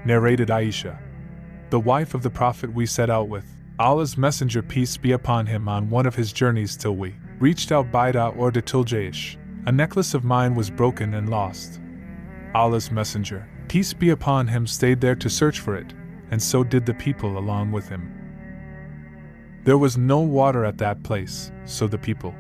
Narrated Aisha, the wife of the Prophet, we set out with Allah's Messenger, peace be upon him, on one of his journeys till we reached Al-Baida or Datul-Jaish. A necklace of mine was broken and lost. Allah's Messenger, peace be upon him, stayed there to search for it, and so did the people along with him. There was no water at that place, so the people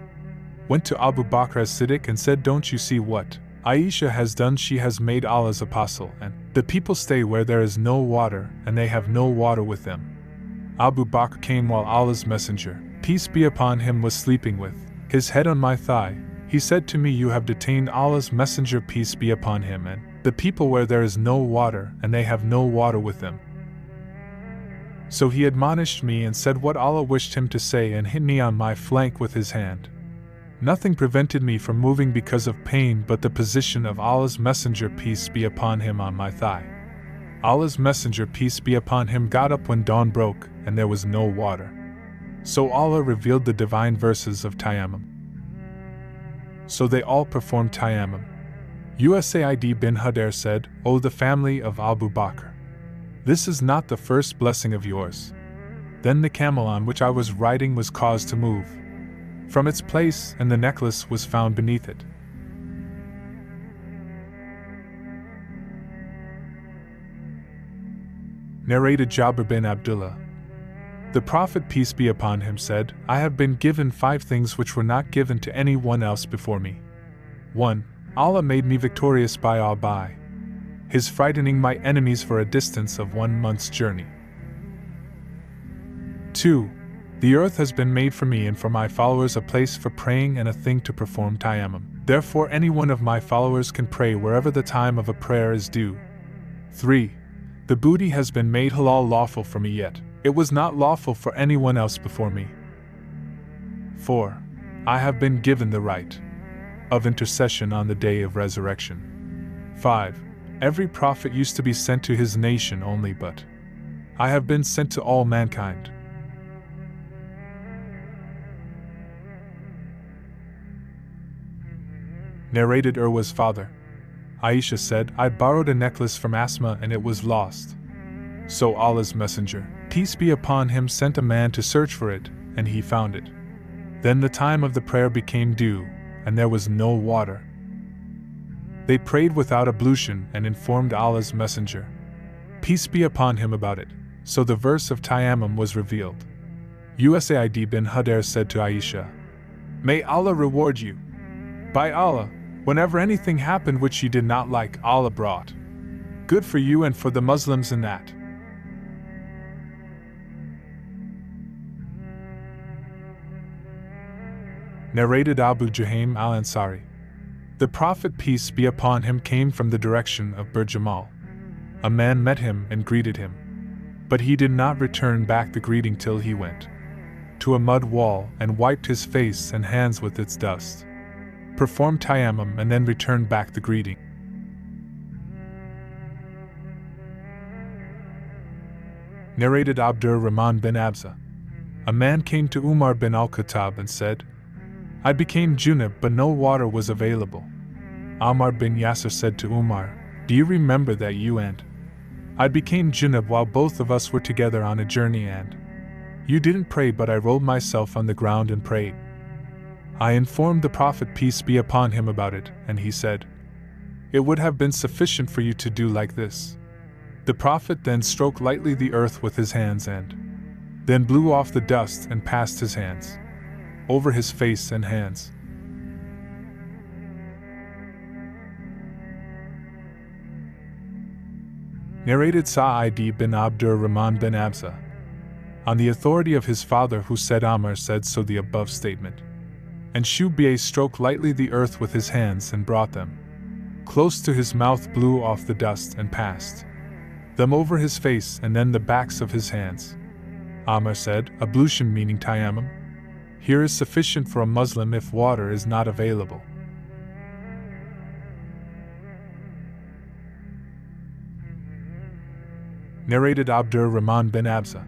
went to Abu Bakr as-Siddiq and said, "Don't you see what Aisha has done? She has made Allah's apostle and the people stay where there is no water, and they have no water with them." Abu Bakr came while Allah's Messenger, peace be upon him, was sleeping with his head on my thigh. He said to me, "You have detained Allah's Messenger, peace be upon him, and the people where there is no water, and they have no water with them." So he admonished me and said what Allah wished him to say, and hit me on my flank with his hand. Nothing prevented me from moving because of pain but the position of Allah's Messenger, peace be upon him, on my thigh. Allah's Messenger, peace be upon him, got up when dawn broke, and there was no water. So Allah revealed the divine verses of Tayammum. So they all performed Tayammum. Usaid bin Hudayr said, "O the family of Abu Bakr, this is not the first blessing of yours." Then the camel on which I was riding was caused to move from its place, and the necklace was found beneath it. Narrated Jabir bin Abdullah, the Prophet, peace be upon him, said, "I have been given 5 things which were not given to anyone else before me. 1. Allah made me victorious by his frightening my enemies for a distance of 1 month's journey. 2. The earth has been made for me and for my followers a place for praying and a thing to perform Tayammum. Therefore any one of my followers can pray wherever the time of a prayer is due. 3. The booty has been made halal, lawful for me, yet it was not lawful for anyone else before me. 4. I have been given the right of intercession on the day of resurrection. 5. Every prophet used to be sent to his nation only, but I have been sent to all mankind." Narrated Urwa's father, Aisha said, "I borrowed a necklace from Asma and it was lost. So Allah's Messenger, peace be upon him, sent a man to search for it, and he found it. Then the time of the prayer became due, and there was no water. They prayed without ablution and informed Allah's Messenger, peace be upon him, about it. So the verse of Tayammum was revealed." Usaid bin Hudayr said to Aisha, "May Allah reward you. By Allah, whenever anything happened which you did not like, Allah brought good for you and for the Muslims in that." Narrated Abu Juhaym al-Ansari, the Prophet, peace be upon him, came from the direction of Bir Jamal. A man met him and greeted him, but he did not return back the greeting till he went to a mud wall and wiped his face and hands with its dust, performed Tayammum, and then returned back the greeting. Narrated Abdur Rahman bin Abza, a man came to Umar bin al-Khattab and said, "I became junub but no water was available." Ammar bin Yasir said to Umar, "Do you remember that you and I became junub while both of us were together on a journey, and you didn't pray, but I rolled myself on the ground and prayed?" I informed the Prophet, peace be upon him, about it, and he said, "It would have been sufficient for you to do like this." The Prophet then stroked lightly the earth with his hands and then blew off the dust and passed his hands over his face and hands. Narrated Sa'id bin Abdur Rahman bin Abza, on the authority of his father who said, Ammar said so the above statement. And Shu'bah stroked lightly the earth with his hands and brought them close to his mouth, blew off the dust and passed them over his face and then the backs of his hands. Ammar said, ablution meaning tayammum here is sufficient for a Muslim if water is not available. Narrated Abdur Rahman bin Abza,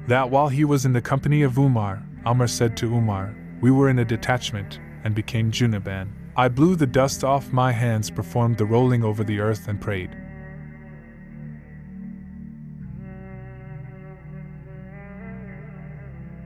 that while he was in the company of Umar, Ammar said to Umar, we were in a detachment and became junub, and I blew the dust off my hands, performed the rolling over the earth and prayed.